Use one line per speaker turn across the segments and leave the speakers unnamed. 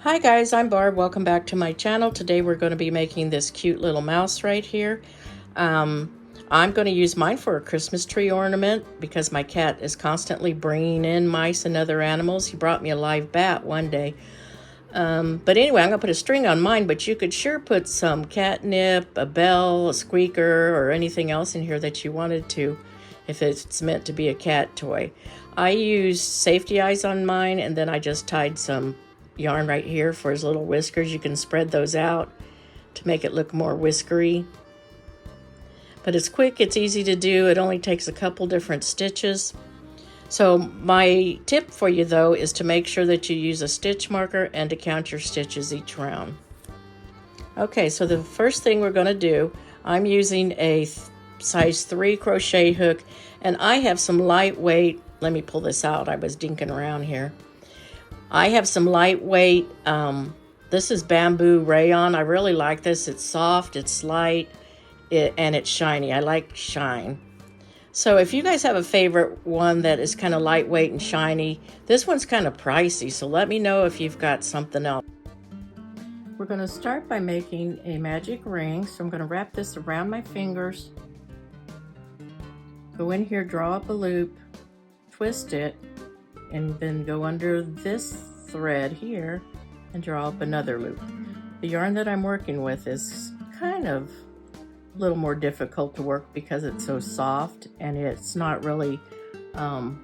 Hi guys, I'm Barb. Welcome back to my channel. Today we're going to be making this cute little mouse right here. I'm going to use mine for a Christmas tree ornament because my cat is constantly bringing in mice and other animals. He brought me a live bat one day. But anyway, I'm going to put a string on mine, but you could sure put some catnip, a bell, a squeaker, or anything else in here that you wanted to if it's meant to be a cat toy. I used safety eyes on mine, and then I just tied some yarn right here for his little whiskers. You can spread those out to make it look more whiskery. But it's quick, it's easy to do. It only takes a couple different stitches. So my tip for you though is to make sure that you use a stitch marker and to count your stitches each round. Okay, so the first thing we're going to do, I'm using a size 3 crochet hook, and I have some lightweight, let me pull this out, I was dinking around here. I have some lightweight, this is bamboo rayon. I really like this. It's soft, it's light, and it's shiny. I like shine. So if you guys have a favorite one that is kind of lightweight and shiny, this one's kind of pricey, so let me know if you've got something else. We're going to start by making a magic ring. So I'm going to wrap this around my fingers, go in here, draw up a loop, twist it, and then go under this thread here and draw up another loop. The yarn that I'm working with is kind of a little more difficult to work because it's so soft and it's not really bound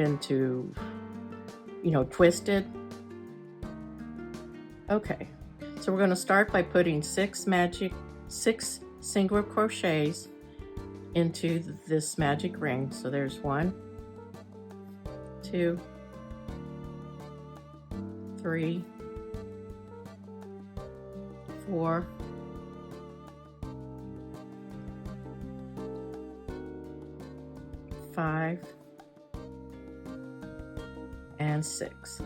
into, twisted. Okay, so we're going to start by putting six single crochets into this magic ring. So there's 1, 2, 3, 4, 5, and 6.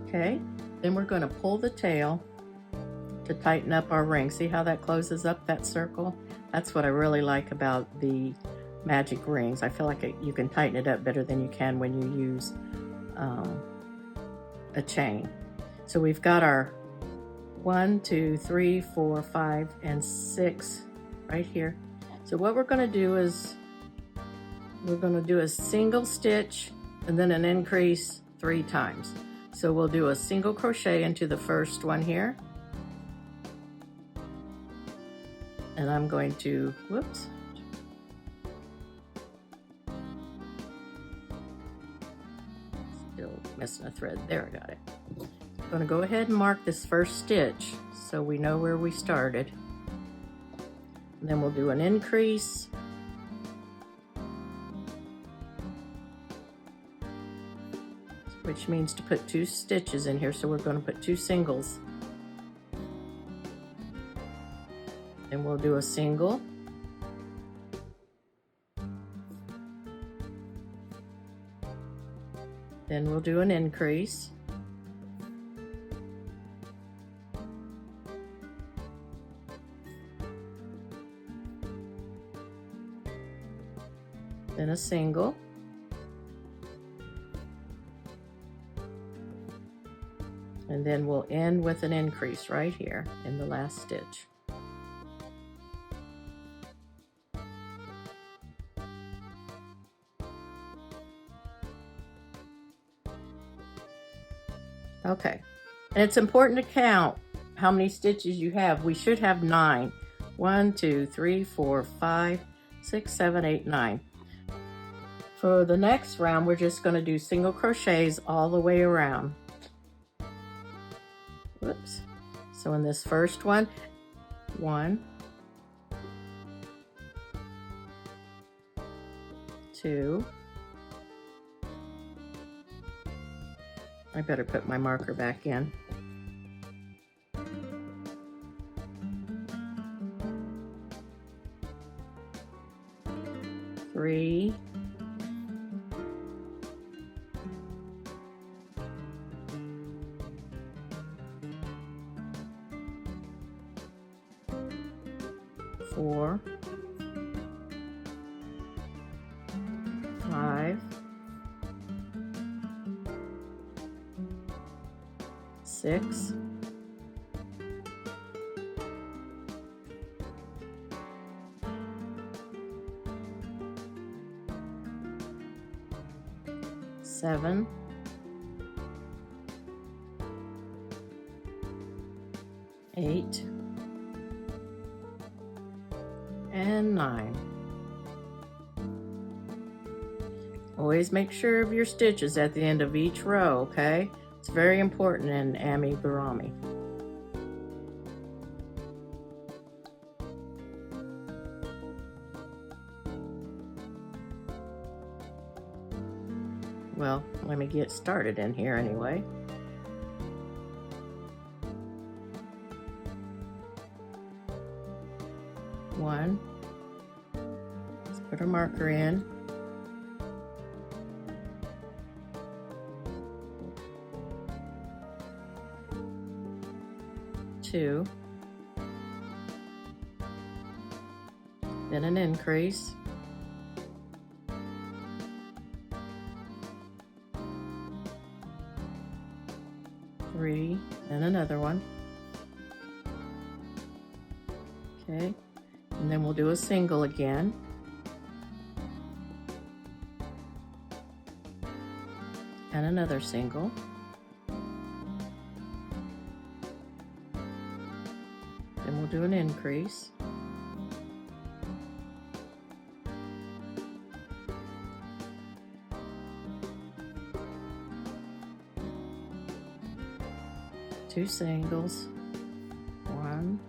Okay, then we're going to pull the tail to tighten up our ring. See how that closes up that circle? That's what I really like about the magic rings. I feel like you can tighten it up better than you can when you use a chain. So we've got our 1, 2, 3, 4, 5, and 6 right here. So what we're going to do is we're going to do a single stitch and then an increase 3 times. So we'll do a single crochet into the first one here. And I'm going to, whoops. Still missing a thread. There, I got it. I'm going to go ahead and mark this first stitch so we know where we started. And then we'll do an increase. Which means to put 2 stitches in here, so we're going to put 2 singles. Then we'll do a single. Then we'll do an increase. Then a single. And then we'll end with an increase right here in the last stitch. Okay, and it's important to count how many stitches you have. We should have 9. 1, 2, 3, 4, 5, 6, 7, 8, 9. For the next round, we're just going to do single crochets all the way around. Whoops. So in this first one, 1, 2, I better put my marker back in. 3, 4, 5, 6, 7, 8, and 9. Always make sure of your stitches at the end of each row, okay? It's very important in amigurumi. Well, let me get started in here anyway. One. Let's put a marker in. 2, then an increase, 3, and another one. Okay, and then we'll do a single again. And another single. Then we'll do an increase. Two singles. One.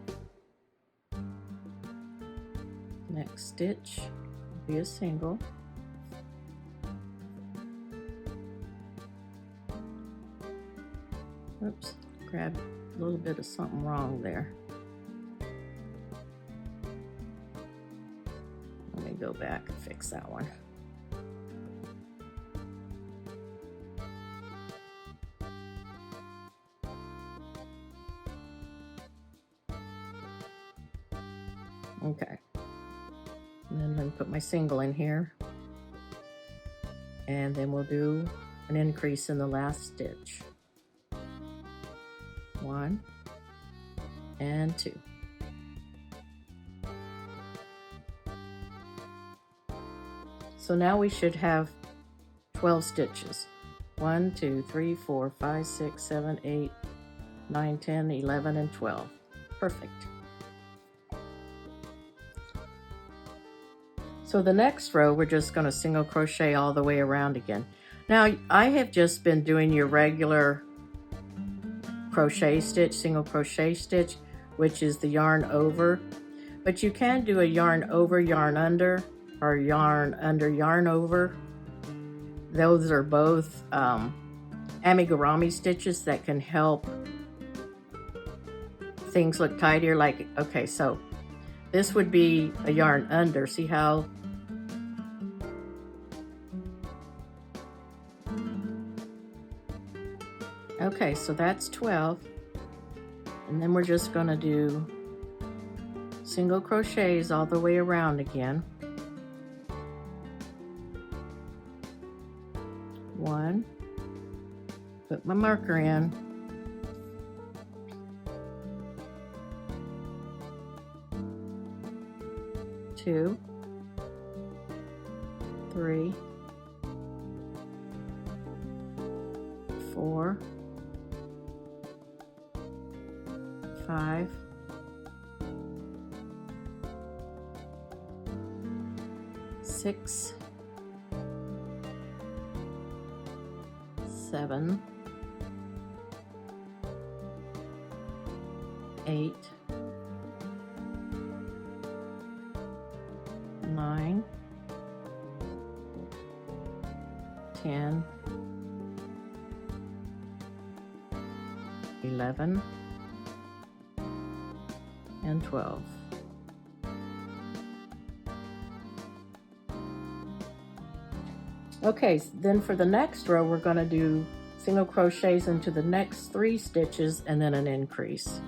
Next stitch will be a single. Oops, grabbed a little bit of something wrong there. Let me go back and fix that one. Okay, and then let me put my single in here, and then we'll do an increase in the last stitch. 1 and 2. So now we should have 12 stitches. 1, 2, 3, 4, 5, 6, 7, 8, 9, 10, 11, and 12. Perfect. So the next row, we're just going to single crochet all the way around again. Now, I have just been doing your regular crochet stitch, single crochet stitch, which is the yarn over, but you can do a yarn over, yarn under, or yarn under, yarn over. Those are both amigurami stitches that can help things look tidier. Like, okay, so this would be a yarn under. See how okay, so that's 12, and then we're just going to do single crochets all the way around again. 1, put my marker in, 2, 3, 4, 5, 6, 7, 8, 9, 10, 11, and 12. Okay, then for the next row, we're going to do single crochets into the next 3 stitches and then an increase.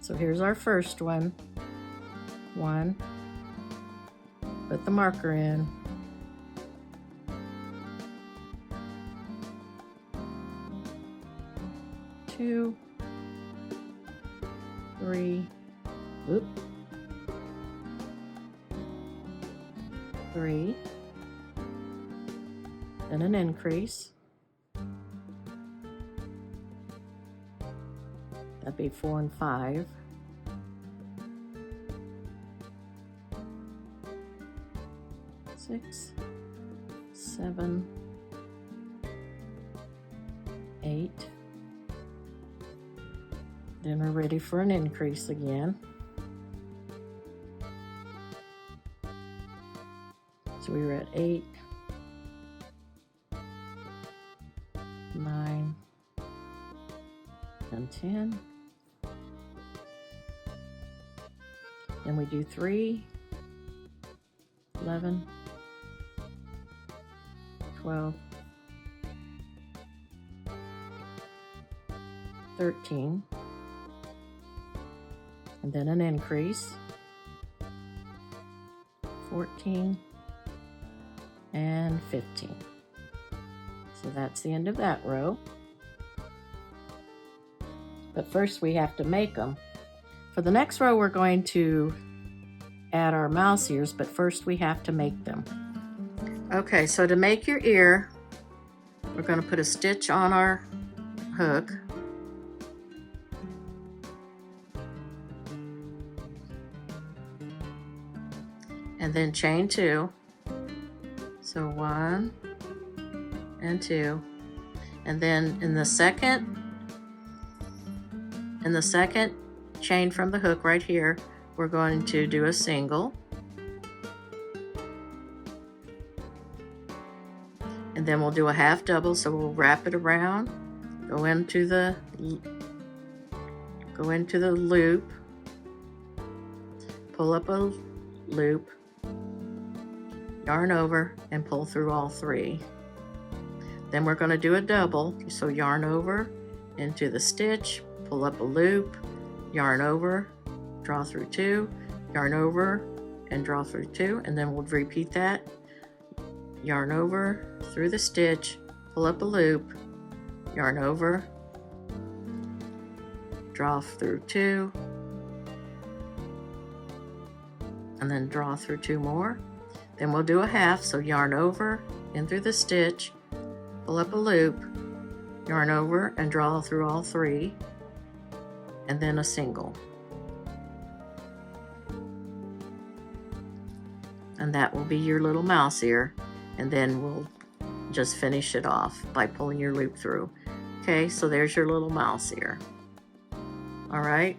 So here's our first one. 1, put the marker in, 2, 3, oop, 3, then an increase. That'd be 4 and 5. 6, 7, 8. Then we're ready for an increase again. So we were at 8, 9, and 10. Then we do 3, 11, 12, 13, and then an increase, 14, and 15. So that's the end of that row. But first we have to make them. For the next row we're going to add our mouse ears, but first we have to make them. Okay, so to make your ear, we're going to put a stitch on our hook. And then chain 2. So 1 and 2. And then in the second chain from the hook right here, we're going to do a single. And then we'll do a half double, so we'll wrap it around, go into the loop, pull up a loop, yarn over, and pull through all 3. Then we're going to do a double, so yarn over into the stitch, pull up a loop, yarn over, draw through 2, yarn over, and draw through 2, and then we'll repeat that. Yarn over through the stitch, pull up a loop, yarn over, draw through 2, and then draw through 2 more. Then we'll do a half, so yarn over in through the stitch, pull up a loop, yarn over, and draw through all 3, and then a single. And that will be your little mouse ear. And then we'll just finish it off by pulling your loop through. Okay, so there's your little mouse ear. All right.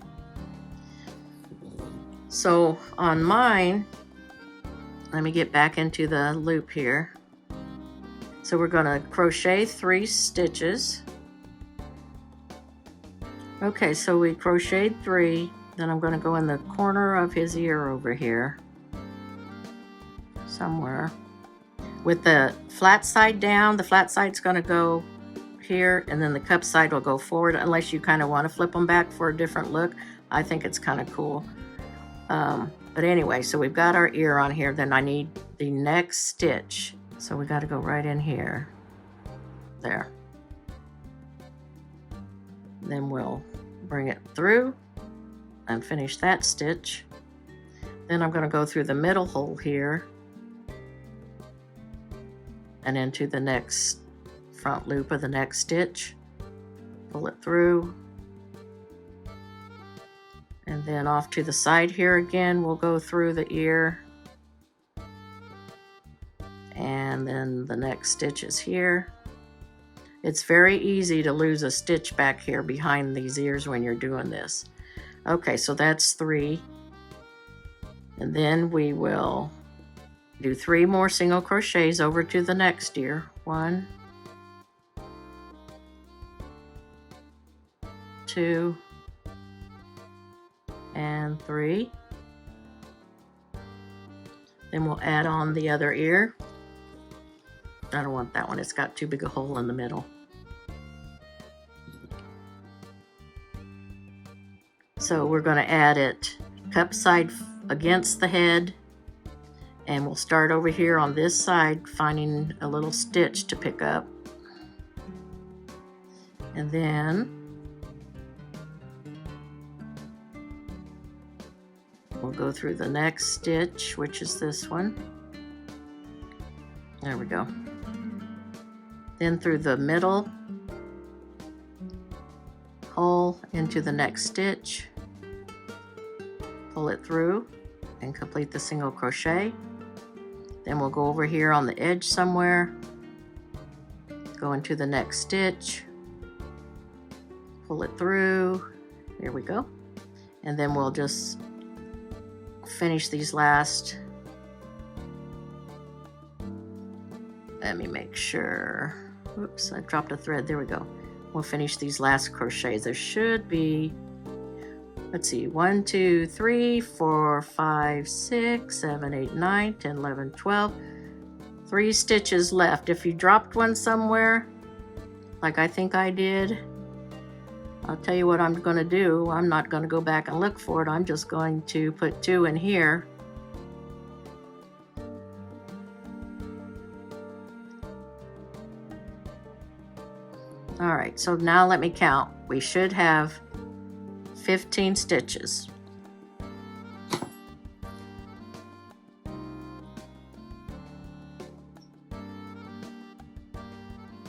So on mine, let me get back into the loop here. So we're gonna crochet 3 stitches. Okay, so we crocheted 3, then I'm gonna go in the corner of his ear over here, somewhere. With the flat side down, the flat side's going to go here, and then the cup side will go forward, unless you kind of want to flip them back for a different look. I think it's kind of cool. But anyway, so we've got our ear on here. Then I need the next stitch. So we got to go right in here. There. Then we'll bring it through and finish that stitch. Then I'm going to go through the middle hole here and into the next front loop of the next stitch, pull it through, and then off to the side here again we'll go through the ear, and then the next stitch is here. It's very easy to lose a stitch back here behind these ears when you're doing this. Okay, so that's 3, and then we will do 3 more single crochets over to the next ear. 1, 2, and 3. Then we'll add on the other ear. I don't want that one, it's got too big a hole in the middle. So we're going to add it cup side against the head, and we'll start over here on this side, finding a little stitch to pick up. And then We'll go through the next stitch, which is this one. There we go. Then through the middle hole into the next stitch, pull it through and complete the single crochet. Then we'll go over here on the edge somewhere, go into the next stitch, pull it through, here we go. And then we'll just finish these last, let me make sure, oops, I dropped a thread, there we go. We'll finish these last crochets. There should be, let's see, 1, 2, 3, 4, 5, 6, 7, 8, 9, 10, 11, 12. 3 stitches left. If you dropped one somewhere, like I think I did, I'll tell you what I'm going to do. I'm not going to go back and look for it. I'm just going to put 2 in here. All right, so now let me count. We should have 15 stitches.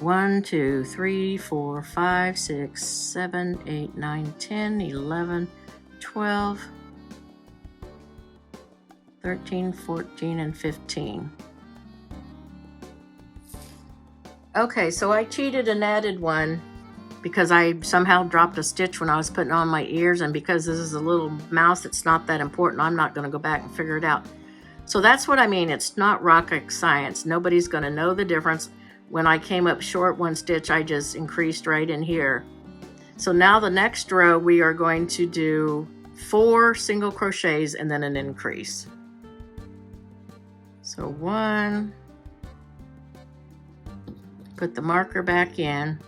One, 2, 3, 4, 5, 6, 7, 8, 9, 10, 11, 12, 13, 14, and 15. Okay, so I cheated and added one because I somehow dropped a stitch when I was putting on my ears, and because this is a little mouse, it's not that important. I'm not going to go back and figure it out. So that's what I mean. It's not rocket science. Nobody's going to know the difference. When I came up short 1 stitch, I just increased right in here. So now the next row, we are going to do 4 single crochets and then an increase. So 1, put the marker back in,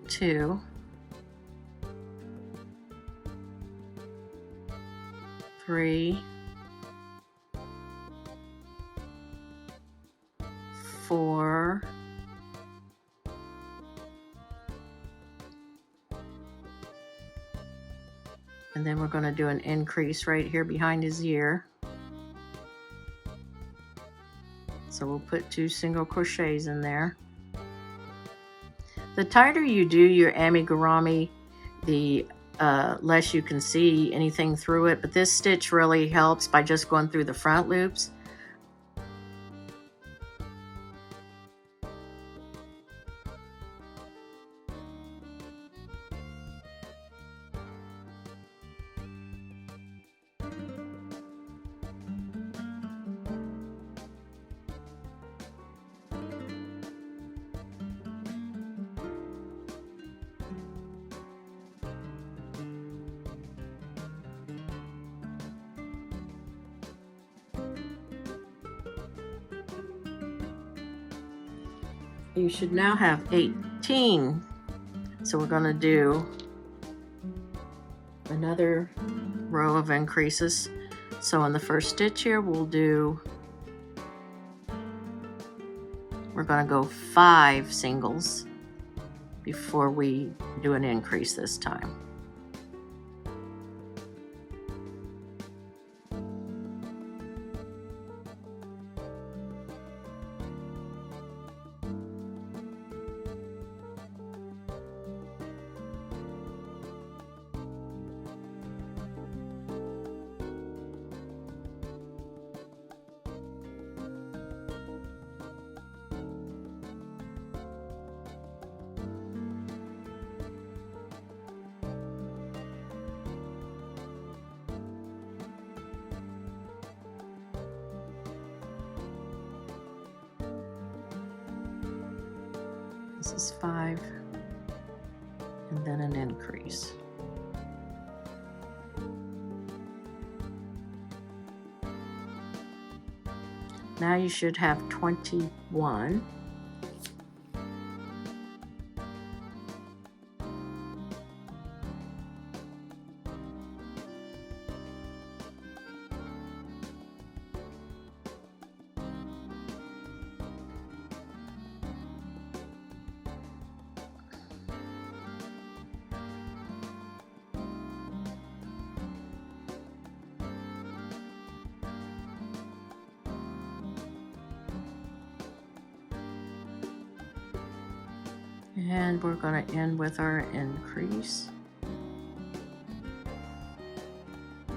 2, 3, 4, 5, and then we're going to do an increase right here behind his ear. So we'll put 2 single crochets in there. The tighter you do your amigurumi, the less you can see anything through it, but this stitch really helps by just going through the front loops. You should now have 18. So we're going to do another row of increases. So in the first stitch here, we're going to go 5 singles before we do an increase this time. This is 5, and then an increase. Now you should have 21. And we're going to end with our increase.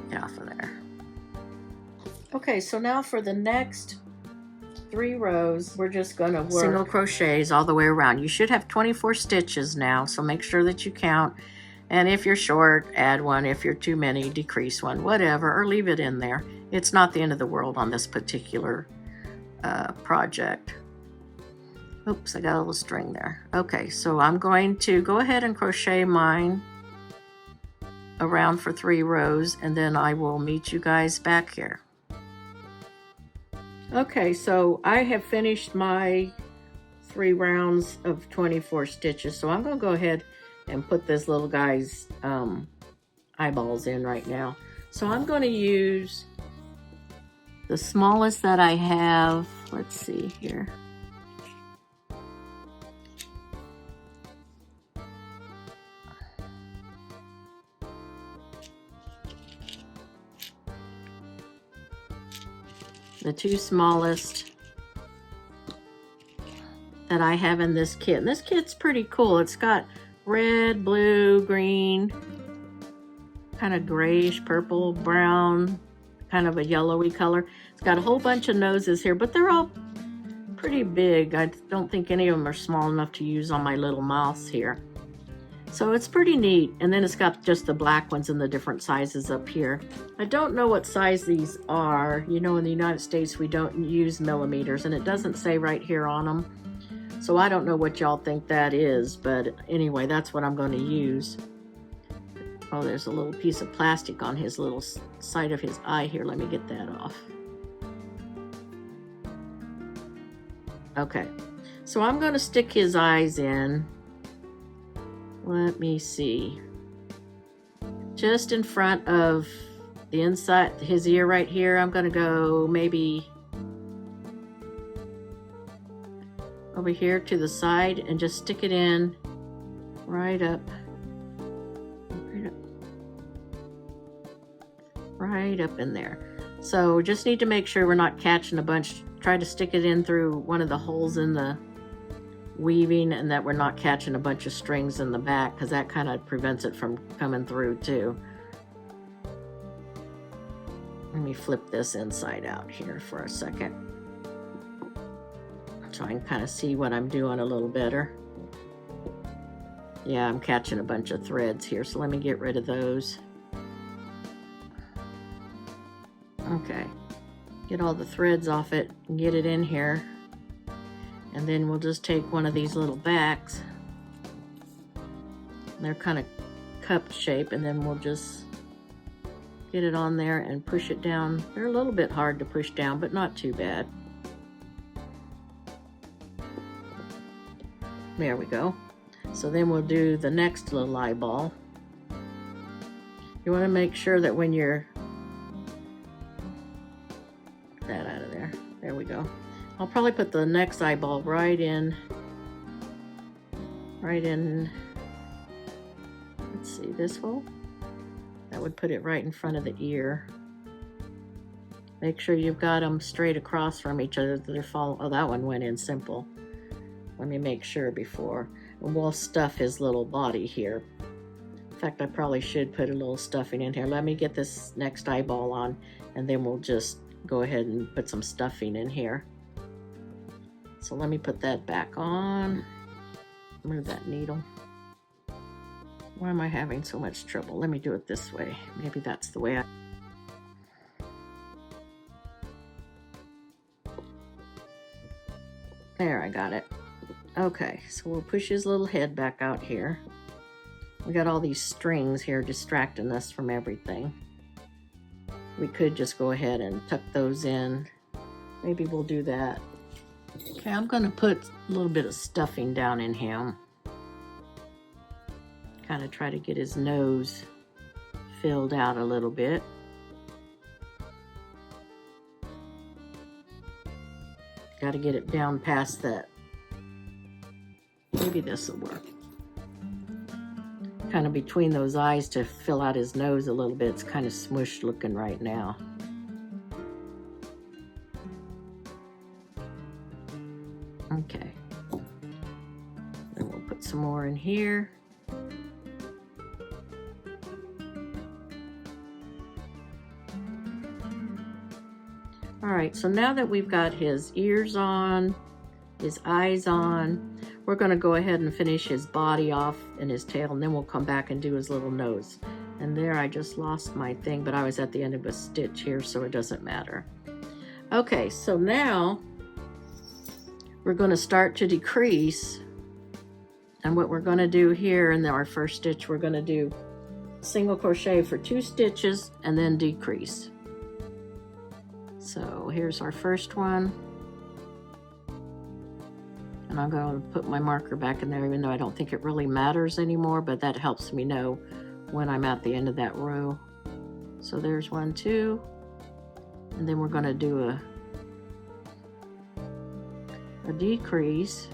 Get off of there. Okay, so now for the next 3 rows, we're just going to work single crochets all the way around. You should have 24 stitches now, so make sure that you count. And if you're short, add 1. If you're too many, decrease 1, whatever, or leave it in there. It's not the end of the world on this particular project. Oops, I got a little string there. Okay, so I'm going to go ahead and crochet mine around for 3 rows, and then I will meet you guys back here. Okay, so I have finished my 3 rounds of 24 stitches, so I'm going to go ahead and put this little guy's eyeballs in right now. So I'm going to use the smallest that I have. Let's see here. The 2 smallest that I have in this kit. And this kit's pretty cool. It's got red, blue, green, kind of grayish, purple, brown, kind of a yellowy color. It's got a whole bunch of noses here, but they're all pretty big. I don't think any of them are small enough to use on my little mouse here. So it's pretty neat. And then it's got just the black ones in the different sizes up here. I don't know what size these are. You know, in the United States, we don't use millimeters, and it doesn't say right here on them. So I don't know what y'all think that is, but anyway, that's what I'm going to use. Oh, there's a little piece of plastic on his little side of his eye here. Let me get that off. Okay, so I'm going to stick his eyes in. Let me see. Just in front of the inside, his ear right here, I'm going to go maybe over here to the side and just stick it in right up. Right up in there. So just need to make sure we're not catching a bunch. Try to stick it in through one of the holes in the weaving, and that we're not catching a bunch of strings in the back, because that kind of prevents it from coming through too. Let me flip this inside out here for a second so I can kind of see what I'm doing a little better. Yeah, I'm catching a bunch of threads here, so let me get rid of those. Okay, get all the threads off it and get it in here. And then we'll just take one of these little backs. They're kind of cup shape, and then we'll just get it on there and push it down. They're a little bit hard to push down, but not too bad. There we go. So then we'll do the next little eyeball. You want to make sure that when you're that out of there. There we go. I'll probably put the next eyeball right in, let's see, this hole. That would put it right in front of the ear. Make sure you've got them straight across from each other. They're oh, that one went in simple. Let me make sure before. And we'll stuff his little body here. In fact, I probably should put a little stuffing in here. Let me get this next eyeball on, and then we'll just go ahead and put some stuffing in here. So let me put that back on. Move that needle. Why am I having so much trouble? Let me do it this way. Maybe that's the way There, I got it. Okay, so we'll push his little head back out here. We got all these strings here distracting us from everything. We could just go ahead and tuck those in. Maybe we'll do that. Okay, I'm going to put a little bit of stuffing down in him. Kind of try to get his nose filled out a little bit. Got to get it down past that. Maybe this will work. Kind of between those eyes to fill out his nose a little bit. It's kind of smushed looking right now. Okay. Then we'll put some more in here. All right, so now that we've got his ears on, his eyes on, we're gonna go ahead and finish his body off and his tail, and then we'll come back and do his little nose. And there, I just lost my thing, but I was at the end of a stitch here, so it doesn't matter. Okay, so now we're gonna start to decrease. And what we're gonna do here in our first stitch, we're gonna do single crochet for 2 stitches and then decrease. So here's our first one. And I'm going to put my marker back in there, even though I don't think it really matters anymore, but that helps me know when I'm at the end of that row. So there's 1, 2, and then we're going to do a decrease.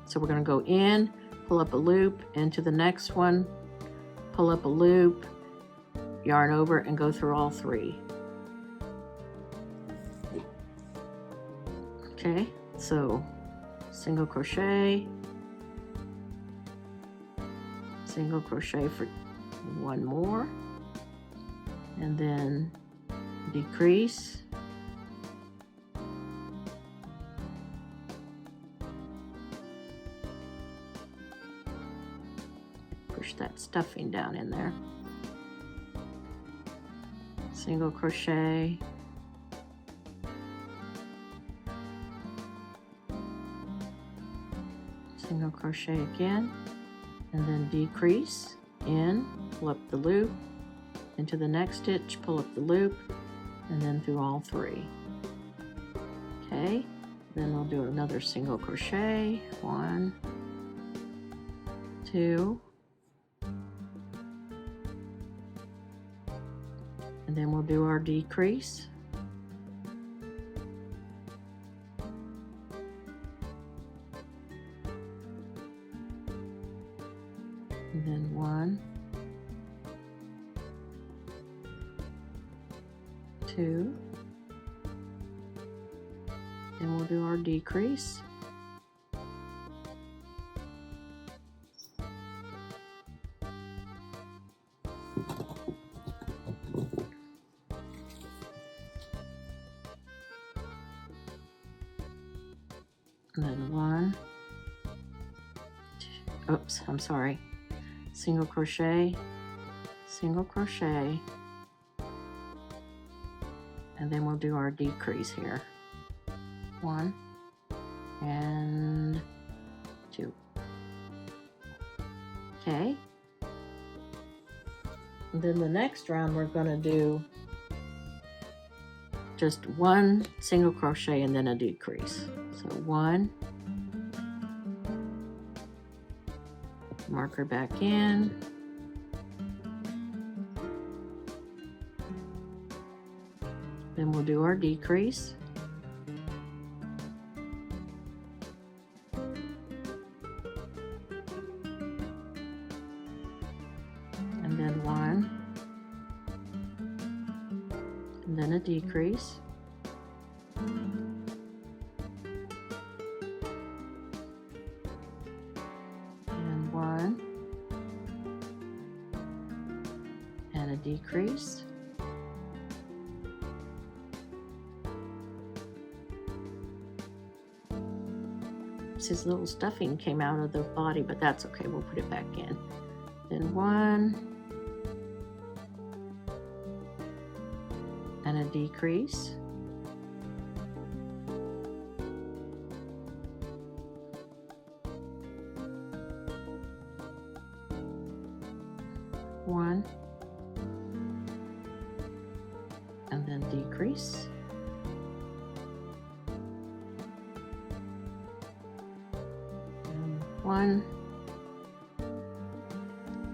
So we're going to go in, pull up a loop, into the next one, pull up a loop, yarn over, and go through all 3. Okay, so single crochet for 1 more, and then decrease, push that stuffing down in there, single crochet, single crochet again, and then decrease, in, pull up the loop, into the next stitch, pull up the loop, and then through all 3. Okay, then we'll do another single crochet, 1, 2, and then we'll do our decrease, and then 1, 2, then we'll do our decrease, and then 1, 2, oops, I'm sorry, single crochet, and then we'll do our decrease here, 1 and 2. Okay, and then the next round we're going to do just 1 single crochet and then a decrease. So 1, marker back in, then we'll do our decrease, and then 1, and then a decrease, and 1, and a decrease, his little stuffing came out of the body, but that's okay, we'll put it back in. Then 1, and a decrease, one, and then decrease, and 1,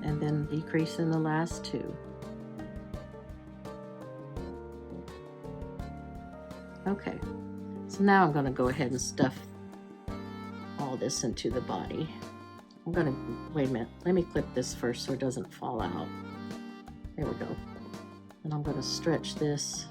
and then decrease in the last 2. Okay, so now I'm going to go ahead and stuff all this into the body. I'm going to, wait a minute, let me clip this first so it doesn't fall out. There we go. And I'm going to stretch this.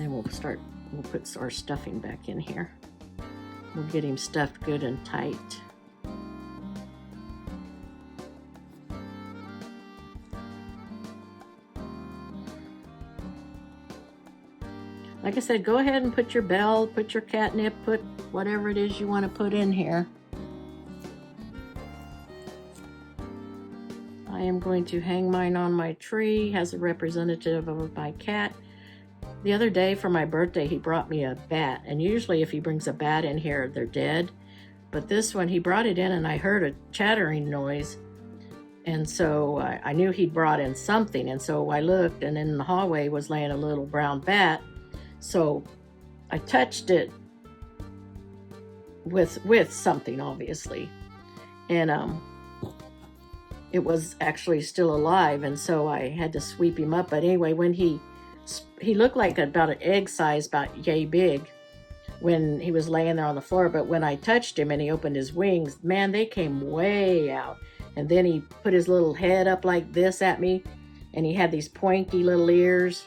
Then we'll put our stuffing back in here. We'll get him stuffed good and tight. Like I said, go ahead and put your bell, put your catnip, put whatever it is you want to put in here. I am going to hang mine on my tree, has a representative of my cat. The other day for my birthday, he brought me a bat, and usually if he brings a bat in here, they're dead. But this one, he brought it in and I heard a chattering noise. And so I knew he'd brought in something, and so I looked, and in the hallway was laying a little brown bat. So I touched it with something, obviously, and it was actually still alive, and so I had to sweep him up. But anyway, when he looked like about an egg size, about yay big, when he was laying there on the floor. But when I touched him and he opened his wings, man, they came way out. And then he put his little head up like this at me, and he had these pointy little ears.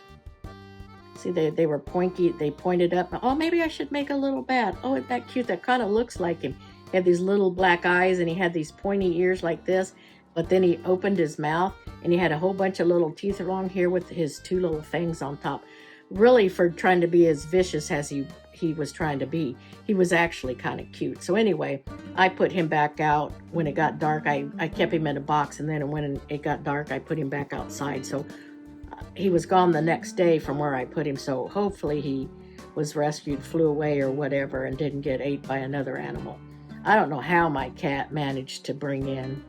See, they were pointy, they pointed up. Oh, maybe I should make a little bat. Oh, isn't that cute? That kind of looks like him. He had these little black eyes, and he had these pointy ears like this. But then he opened his mouth, and he had a whole bunch of little teeth along here with his two little fangs on top. Really, for trying to be as vicious as he was trying to be, he was actually kind of cute. So anyway, I put him back out when it got dark. I kept him in a box, and then when it got dark, I put him back outside. So he was gone the next day from where I put him. So hopefully he was rescued, flew away or whatever, and didn't get ate by another animal. I don't know how my cat managed to bring in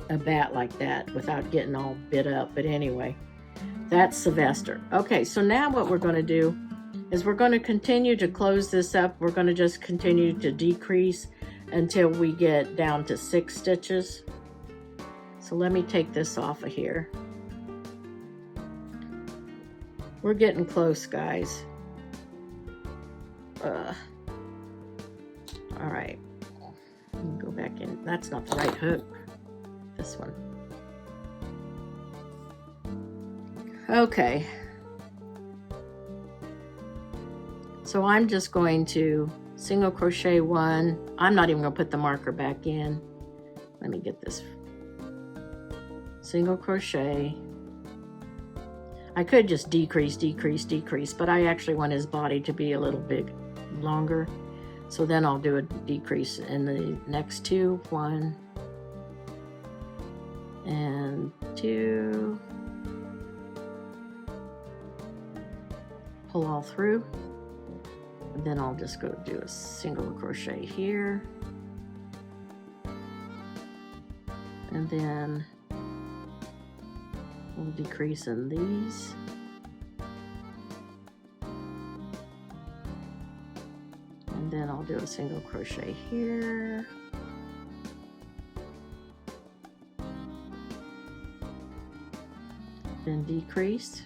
a bat like that without getting all bit up. But anyway, that's Sylvester. Okay, so now what we're going to do is we're going to continue to close this up. We're going to just continue to decrease until we get down to 6 stitches. So let me take this off of here. We're getting close, guys. All right. Go back in. That's not the right hook. This one. Okay. So I'm just going to single crochet 1. I'm not even going to put the marker back in. Let me get this. Single crochet. I could just decrease, but I actually want his body to be a little bit longer. So then I'll do a decrease in the next 2. 1 and 2. Pull all through. And then I'll just go do a single crochet here. And then we'll decrease in these. And then I'll do a single crochet here. Then decrease.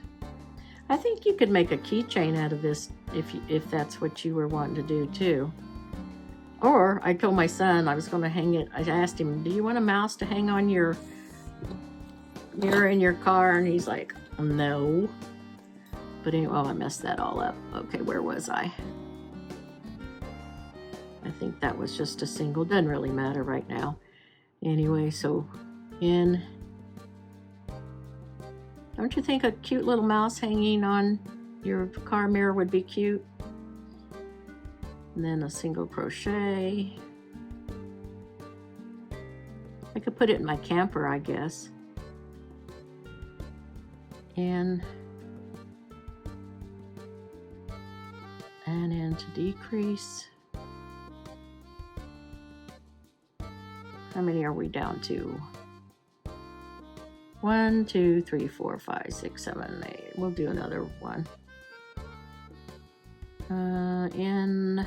I think you could make a keychain out of this if that's what you were wanting to do too. Or I told my son I was going to hang it. I asked him, do you want a mouse to hang on your mirror in your car? And he's like, no. But anyway, oh, I messed that all up. Okay, where was I? I think that was just a single. Doesn't really matter right now. Anyway, so in. Don't you think a cute little mouse hanging on your car mirror would be cute? And then a single crochet. I could put it in my camper, I guess. And into decrease. How many are we down to? 1, 2, 3, 4, 5, 6, 7, 8. We'll do another one. In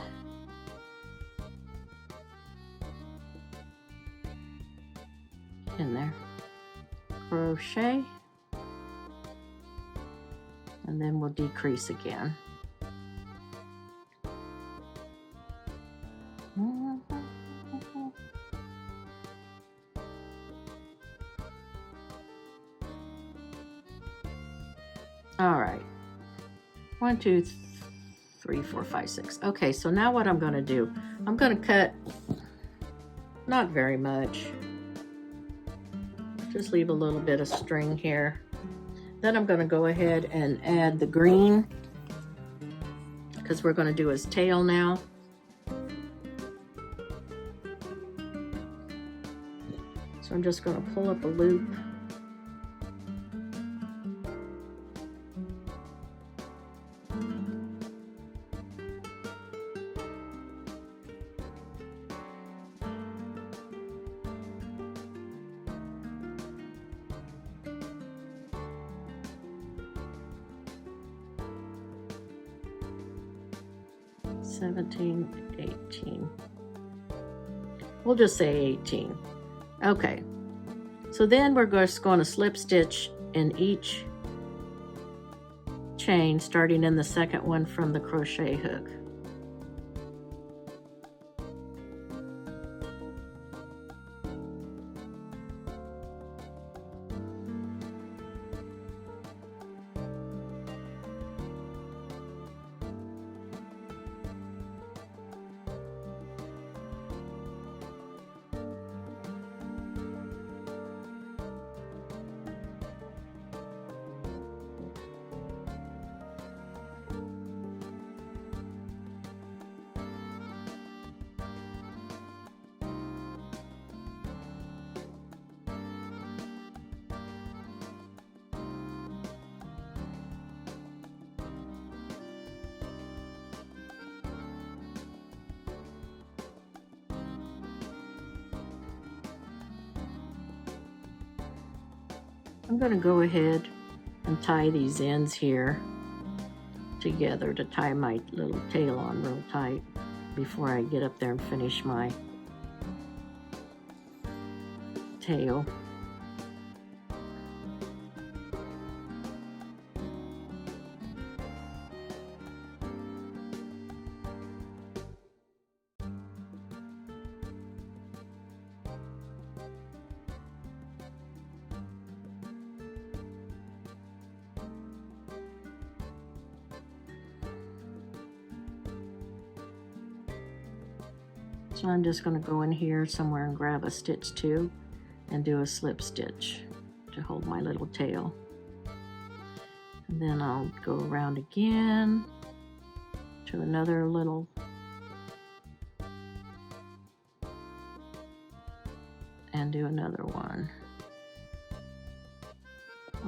there. Crochet. And then we'll decrease again. All right. 1, 2, 3, 4, 5, 6. Okay, so now what I'm going to do, I'm going to cut not very much. Just leave a little bit of string here. Then I'm going to go ahead and add the green because we're going to do his tail now. So I'm just going to pull up a loop. $17, $18. We'll just say $18. Okay. So then we're just going to slip stitch in each chain, starting in the second one from the crochet hook. I'm going to go ahead and tie these ends here together to tie my little tail on real tight before I get up there and finish my tail. So I'm just going to go in here somewhere and grab a stitch 2 and do a slip stitch to hold my little tail. And then I'll go around again to another little and do another one.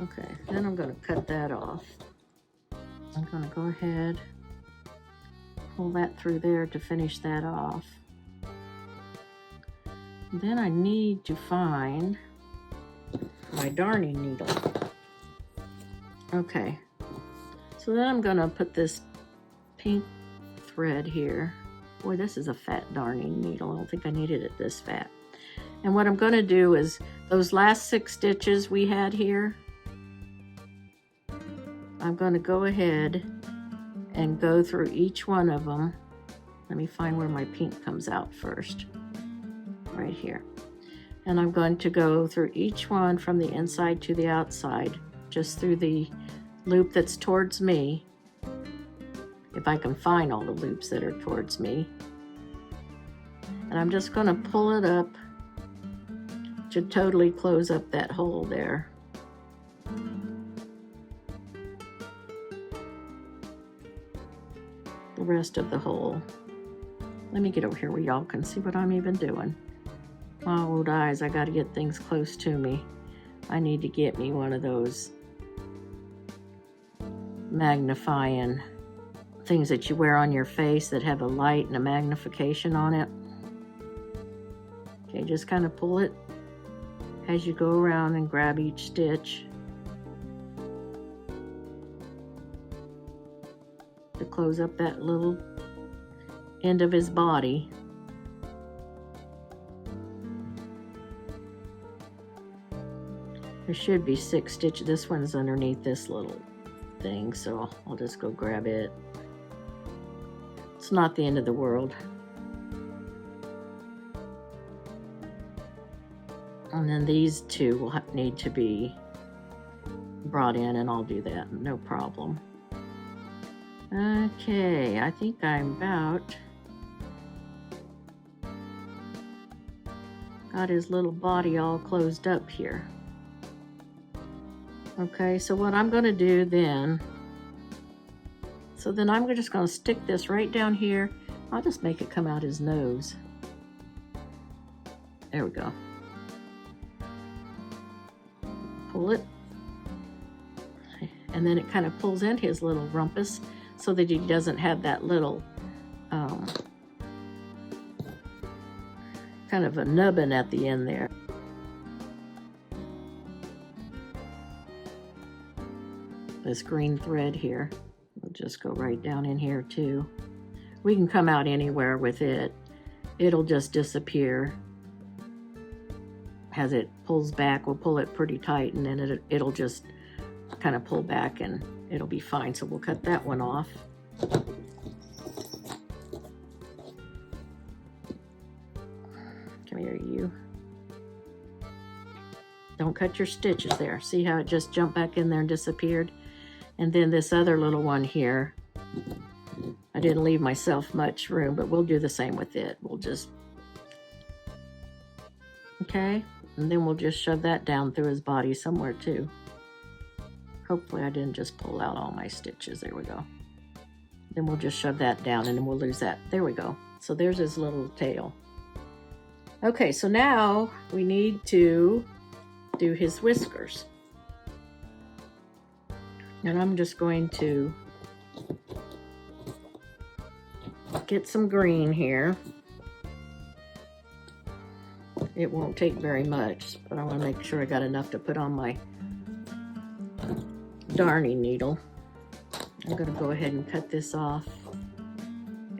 Okay, then I'm going to cut that off. I'm going to go ahead, pull that through there to finish that off. Then I need to find my darning needle. Okay, so then I'm gonna put this pink thread here. Boy, this is a fat darning needle. I don't think I needed it this fat. And what I'm gonna do is those last 6 stitches we had here, I'm gonna go ahead and go through each one of them. Let me find where my pink comes out first. Right here. And I'm going to go through each one from the inside to the outside, just through the loop that's towards me, if I can find all the loops that are towards me. And I'm just going to pull it up to totally close up that hole there. The rest of the hole. Let me get over here where y'all can see what I'm even doing. My old eyes, I gotta get things close to me. I need to get me one of those magnifying things that you wear on your face that have a light and a magnification on it. Okay, just kind of pull it as you go around and grab each stitch to close up that little end of his body. There should be 6 stitches. This one's underneath this little thing, so I'll just go grab it. It's not the end of the world. And then these 2 will need to be brought in, and I'll do that, no problem. Okay, I think I'm about got his little body all closed up here. Okay, so what I'm going to do then, so then I'm just going to stick this right down here. I'll just make it come out his nose. There we go. Pull it. And then it kind of pulls in his little rumpus so that he doesn't have that little kind of a nubbin at the end there. This green thread here, we'll just go right down in here too. We can come out anywhere with it. It'll just disappear. As it pulls back, we'll pull it pretty tight and then it'll just kind of pull back and it'll be fine. So we'll cut that one off. Come here, you. Don't cut your stitches there. See how it just jumped back in there and disappeared? And then this other little one here, I didn't leave myself much room, but we'll do the same with it. We'll just, okay, and then we'll just shove that down through his body somewhere too. Hopefully I didn't just pull out all my stitches. There we go. Then we'll just shove that down and then we'll lose that. There we go. So there's his little tail. Okay, so now we need to do his whiskers. And I'm just going to get some green here. It won't take very much, but I want to make sure I got enough to put on my darning needle. I'm going to go ahead and cut this off.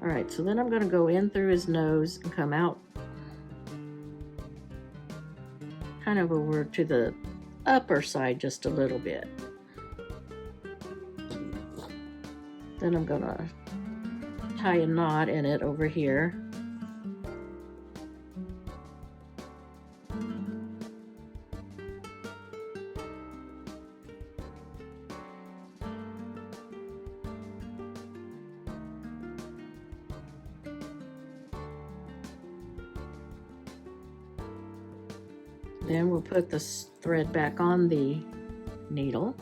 All right, so then I'm going to go in through his nose and come out kind of over to the upper side just a little bit. Then I'm going to tie a knot in it over here. Then we'll put the thread back on the needle.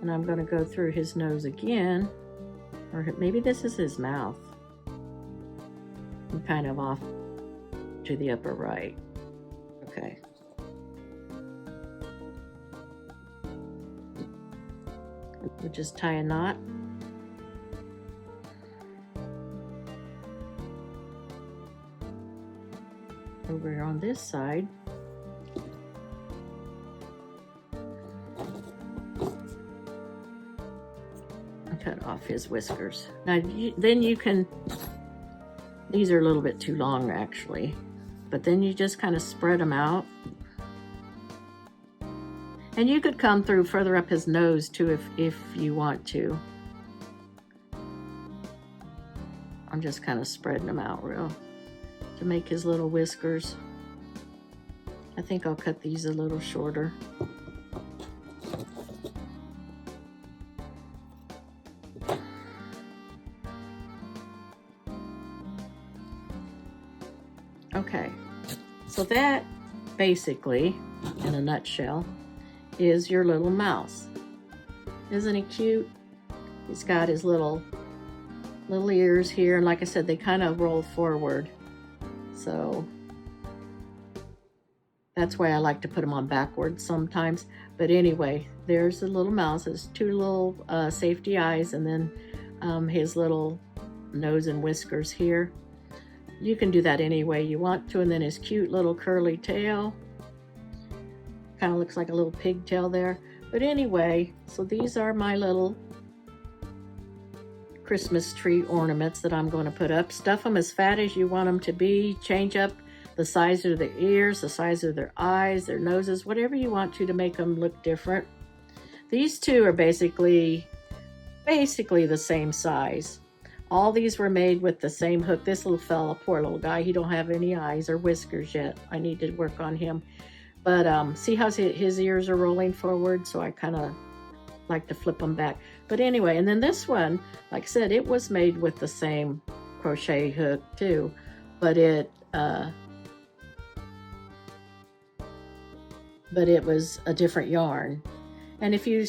And I'm going to go through his nose again, or maybe this is his mouth, and kind of off to the upper right. Okay. We'll just tie a knot. Over on this side. Cut off his whiskers. Now then you can, these are a little bit too long actually, but then you just kind of spread them out. And you could come through further up his nose too if you want to. I'm just kind of spreading them out real to make his little whiskers. I think I'll cut these a little shorter. Okay, so that basically, in a nutshell, is your little mouse. Isn't he cute? He's got his little ears here, and like I said, they kind of roll forward. So that's why I like to put them on backwards sometimes. But anyway, there's the little mouse. His two little safety eyes, and then his little nose and whiskers here. You can do that any way you want to. And then his cute little curly tail. Kind of looks like a little pigtail there. But anyway, so these are my little Christmas tree ornaments that I'm going to put up. Stuff them as fat as you want them to be. Change up the size of their ears, the size of their eyes, their noses, whatever you want to make them look different. These two are basically the same size. All these were made with the same hook. This little fella, poor little guy, he don't have any eyes or whiskers yet. I need to work on him. But see how his ears are rolling forward? So I kind of like to flip them back. But anyway, and then this one, like I said, it was made with the same crochet hook too, but it was a different yarn. And if you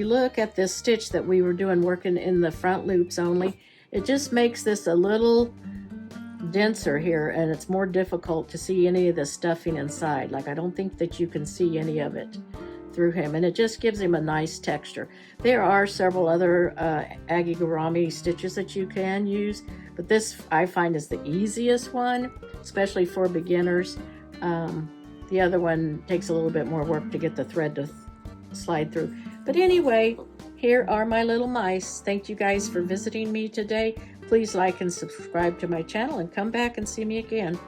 look at this stitch that we were doing, working in the front loops only, it just makes this a little denser here, and it's more difficult to see any of the stuffing inside. Like, I don't think that you can see any of it through him, and it just gives him a nice texture. There are several other amigurumi stitches that you can use, but this I find is the easiest one, especially for beginners. The other one takes a little bit more work to get the thread to slide through. But anyway, here are my little mice. Thank you guys for visiting me today. Please like and subscribe to my channel and come back and see me again.